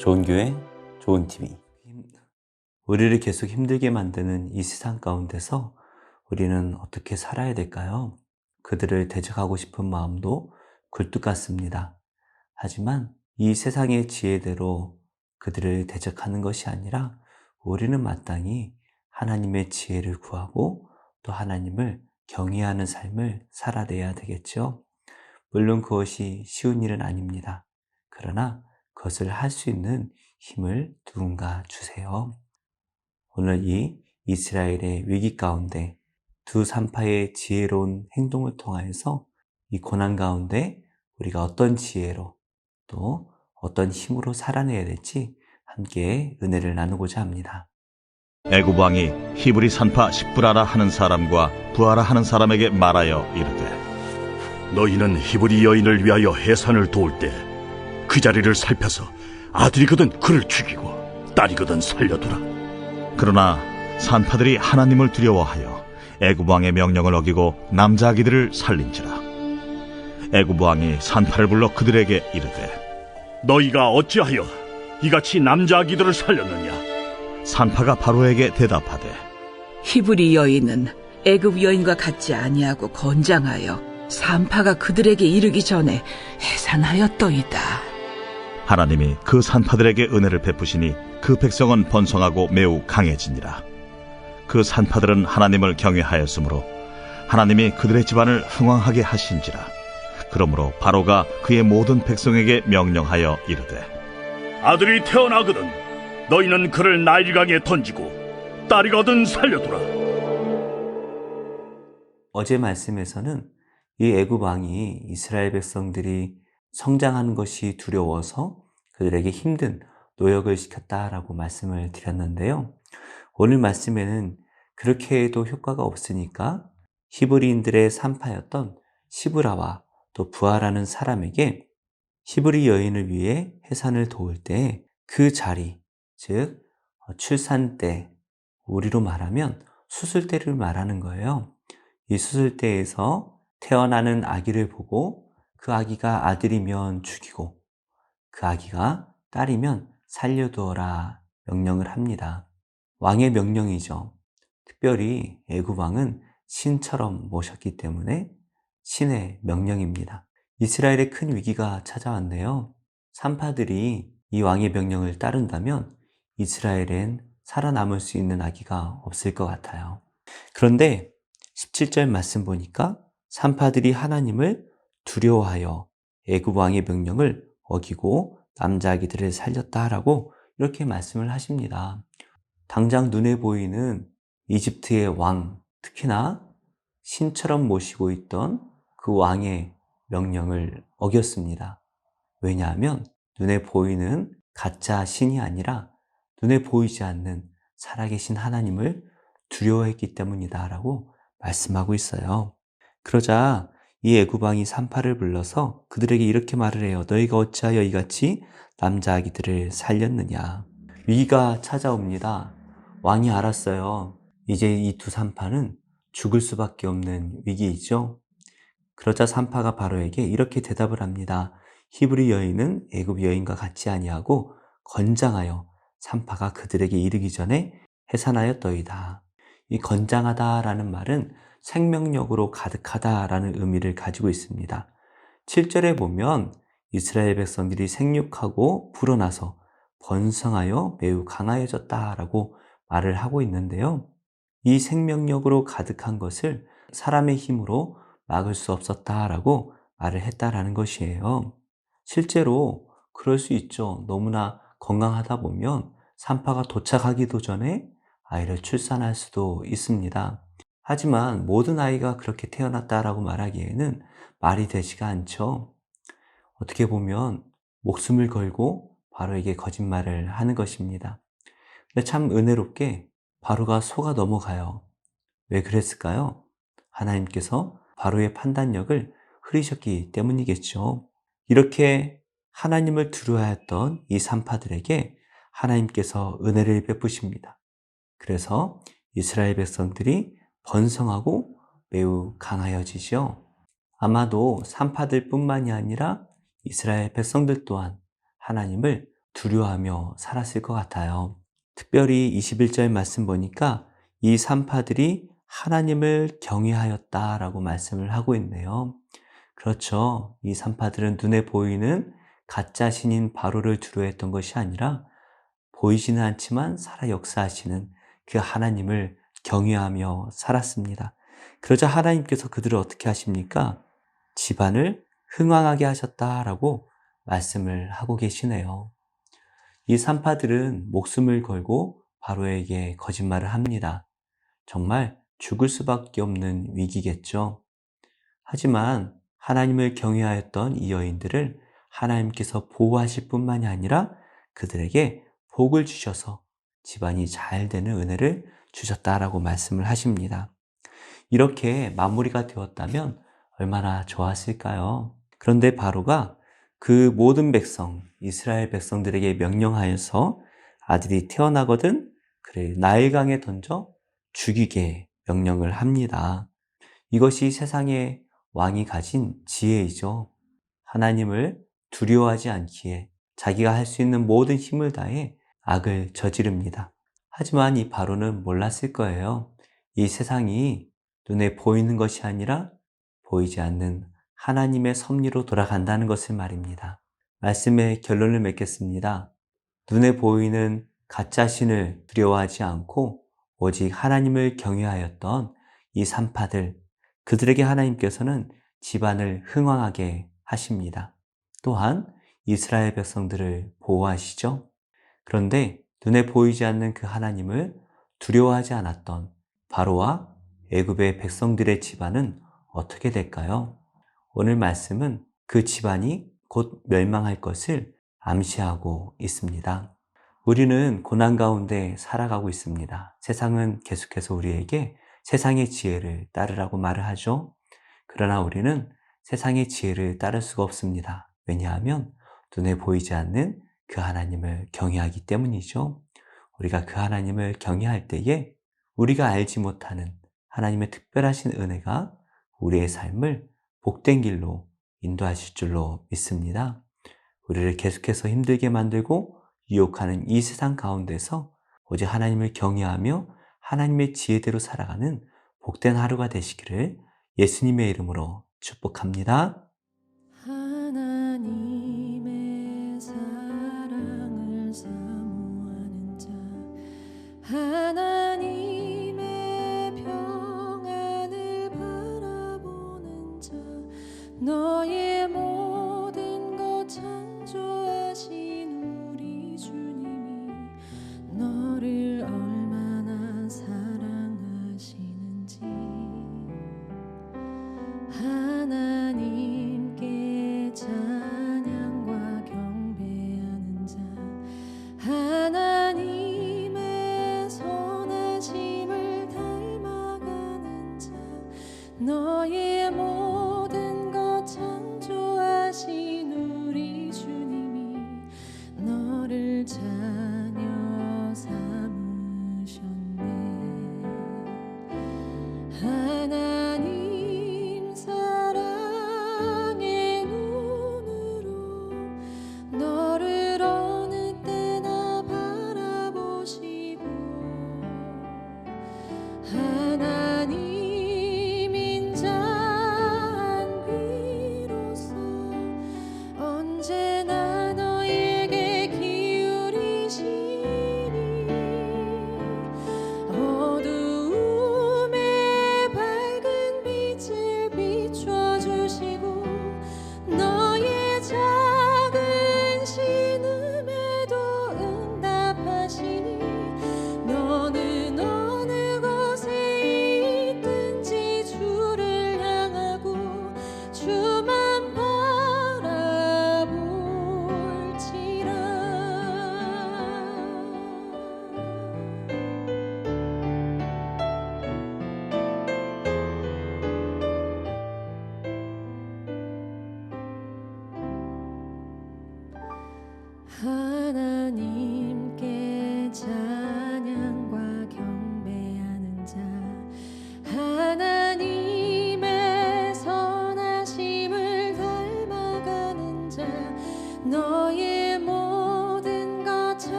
좋은 교회, 좋은 TV. 우리를 계속 힘들게 만드는 이 세상 가운데서 우리는 어떻게 살아야 될까요? 그들을 대적하고 싶은 마음도 굴뚝 같습니다. 하지만 이 세상의 지혜대로 그들을 대적하는 것이 아니라 우리는 마땅히 하나님의 지혜를 구하고 또 하나님을 경외하는 삶을 살아내야 되겠죠. 물론 그것이 쉬운 일은 아닙니다. 그러나 그것을 할 수 있는 힘을 누군가 주세요. 오늘 이 이스라엘의 위기 가운데 두 산파의 지혜로운 행동을 통하여서 이 고난 가운데 우리가 어떤 지혜로 또 어떤 힘으로 살아내야 될지 함께 은혜를 나누고자 합니다. 애굽 왕이 히브리 산파 십브라라 하는 사람과 부하라 하는 사람에게 말하여 이르되, 너희는 히브리 여인을 위하여 해산을 도울 때 그 자리를 살펴서 아들이거든 그를 죽이고 딸이거든 살려두라. 그러나 산파들이 하나님을 두려워하여 애굽 왕의 명령을 어기고 남자 아기들을 살린지라. 애굽 왕이 산파를 불러 그들에게 이르되, 너희가 어찌하여 이같이 남자 아기들을 살렸느냐? 산파가 바로에게 대답하되, 히브리 여인은 애굽 여인과 같지 아니하고 건장하여 산파가 그들에게 이르기 전에 해산하였더이다. 하나님이 그 산파들에게 은혜를 베푸시니 그 백성은 번성하고 매우 강해지니라. 그 산파들은 하나님을 경외하였으므로 하나님이 그들의 집안을 흥왕하게 하신지라. 그러므로 바로가 그의 모든 백성에게 명령하여 이르되, 아들이 태어나거든 너희는 그를 나일강에 던지고 딸이거든 살려두라. 어제 말씀에서는 이 애굽 왕이 이스라엘 백성들이 성장하는 것이 두려워서 그들에게 힘든 노역을 시켰다라고 말씀을 드렸는데요. 오늘 말씀에는 그렇게 해도 효과가 없으니까 히브리인들의 산파였던 시브라와 또 부하라는 사람에게 히브리 여인을 위해 해산을 도울 때 그 자리, 즉 출산 때, 우리로 말하면 수술때를 말하는 거예요. 이 수술때에서 태어나는 아기를 보고 그 아기가 아들이면 죽이고 그 아기가 딸이면 살려두어라 명령을 합니다. 왕의 명령이죠. 특별히 애굽 왕은 신처럼 모셨기 때문에 신의 명령입니다. 이스라엘에 큰 위기가 찾아왔네요. 산파들이 이 왕의 명령을 따른다면 이스라엘엔 살아남을 수 있는 아기가 없을 것 같아요. 그런데 17절 말씀 보니까 산파들이 하나님을 두려워하여 애굽 왕의 명령을 어기고 남자 아기들을 살렸다라고 이렇게 말씀을 하십니다. 당장 눈에 보이는 이집트의 왕, 특히나 신처럼 모시고 있던 그 왕의 명령을 어겼습니다. 왜냐하면 눈에 보이는 가짜 신이 아니라 눈에 보이지 않는 살아계신 하나님을 두려워했기 때문이다라고 말씀하고 있어요. 그러자 이 애굽 왕이 산파를 불러서 그들에게 이렇게 말을 해요. 너희가 어찌하여 이같이 남자 아기들을 살렸느냐. 위기가 찾아옵니다. 왕이 알았어요. 이제 이 두 산파는 죽을 수밖에 없는 위기이죠. 그러자 산파가 바로에게 이렇게 대답을 합니다. 히브리 여인은 애굽 여인과 같지 아니하고 건장하여 산파가 그들에게 이르기 전에 해산하였더이다. 이 건장하다라는 말은 생명력으로 가득하다라는 의미를 가지고 있습니다. 7절에 보면 이스라엘 백성들이 생육하고 불어나서 번성하여 매우 강하여졌다라고 말을 하고 있는데요. 이 생명력으로 가득한 것을 사람의 힘으로 막을 수 없었다라고 말을 했다라는 것이에요. 실제로 그럴 수 있죠. 너무나 건강하다 보면 산파가 도착하기도 전에 아이를 출산할 수도 있습니다. 하지만 모든 아이가 그렇게 태어났다라고 말하기에는 말이 되지가 않죠. 어떻게 보면 목숨을 걸고 바로에게 거짓말을 하는 것입니다. 근데 참 은혜롭게 바로가 속아 넘어가요. 왜 그랬을까요? 하나님께서 바로의 판단력을 흐리셨기 때문이겠죠. 이렇게 하나님을 두려워했던 이 산파들에게 하나님께서 은혜를 베푸십니다. 그래서 이스라엘 백성들이 번성하고 매우 강하여지죠. 아마도 산파들 뿐만이 아니라 이스라엘 백성들 또한 하나님을 두려워하며 살았을 것 같아요. 특별히 21절 말씀 보니까 이 산파들이 하나님을 경외하였다라고 말씀을 하고 있네요. 그렇죠. 이 산파들은 눈에 보이는 가짜 신인 바로를 두려워했던 것이 아니라 보이지는 않지만 살아 역사하시는 그 하나님을 경외하며 살았습니다. 그러자 하나님께서 그들을 어떻게 하십니까? 집안을 흥왕하게 하셨다라고 말씀을 하고 계시네요. 이 산파들은 목숨을 걸고 바로에게 거짓말을 합니다. 정말 죽을 수밖에 없는 위기겠죠. 하지만 하나님을 경외하였던 이 여인들을 하나님께서 보호하실 뿐만이 아니라 그들에게 복을 주셔서 집안이 잘 되는 은혜를 주셨다라고 말씀을 하십니다. 이렇게 마무리가 되었다면 얼마나 좋았을까요? 그런데 바로가 그 모든 백성, 이스라엘 백성들에게 명령하여서 아들이 태어나거든 그를 나일강에 던져 죽이게 명령을 합니다. 이것이 세상의 왕이 가진 지혜이죠. 하나님을 두려워하지 않기에 자기가 할 수 있는 모든 힘을 다해 악을 저지릅니다. 하지만 이 바로는 몰랐을 거예요. 이 세상이 눈에 보이는 것이 아니라 보이지 않는 하나님의 섭리로 돌아간다는 것을 말입니다. 말씀의 결론을 맺겠습니다. 눈에 보이는 가짜 신을 두려워하지 않고 오직 하나님을 경외하였던 이 산파들, 그들에게 하나님께서는 집안을 흥왕하게 하십니다. 또한 이스라엘 백성들을 보호하시죠. 그런데 눈에 보이지 않는 그 하나님을 두려워하지 않았던 바로와 애굽의 백성들의 집안은 어떻게 될까요? 오늘 말씀은 그 집안이 곧 멸망할 것을 암시하고 있습니다. 우리는 고난 가운데 살아가고 있습니다. 세상은 계속해서 우리에게 세상의 지혜를 따르라고 말을 하죠. 그러나 우리는 세상의 지혜를 따를 수가 없습니다. 왜냐하면 눈에 보이지 않는 그 하나님을 경외하기 때문이죠. 우리가 그 하나님을 경외할 때에 우리가 알지 못하는 하나님의 특별하신 은혜가 우리의 삶을 복된 길로 인도하실 줄로 믿습니다. 우리를 계속해서 힘들게 만들고 유혹하는 이 세상 가운데서 오직 하나님을 경외하며 하나님의 지혜대로 살아가는 복된 하루가 되시기를 예수님의 이름으로 축복합니다. 하나님의 사랑을 사모하는 자, 하나님의 평안을 바라보는 자, 너의 모든 것 창조하신 우리 주님이 너를 얼마나 사랑하시는지 하나님께 찬양과 경배하는 자, 하나님의 선하심을 닮아가는 자, 너의 모든 것 창조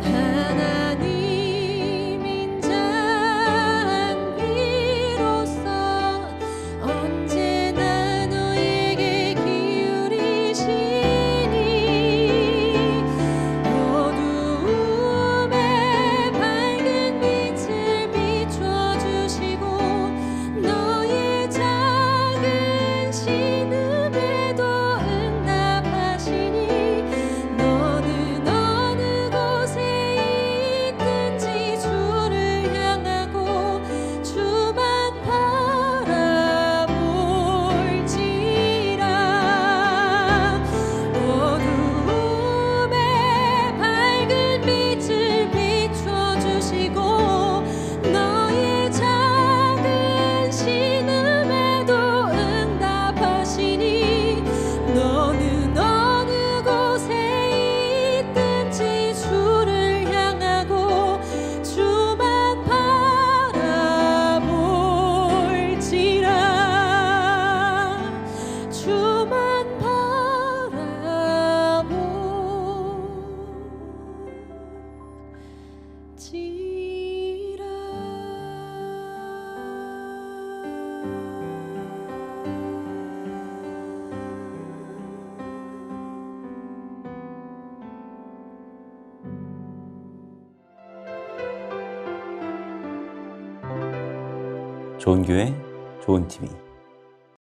하나님인 장비로서 언제나 너에게 기울이시니 어두움에 밝은 빛을 비춰주시고 너의 작은 신음에도 응답하시니 너는 어느 곳에 있든지 주를 향하고 주만 바라볼지라 어두움에 밝은 빛을 비춰주시고 너의 작은 신음에도 응답하시니 너는 어느 곳에 있든지 주를 향하고 주만 바라볼지라 주만 좋은 교회, 좋은 TV.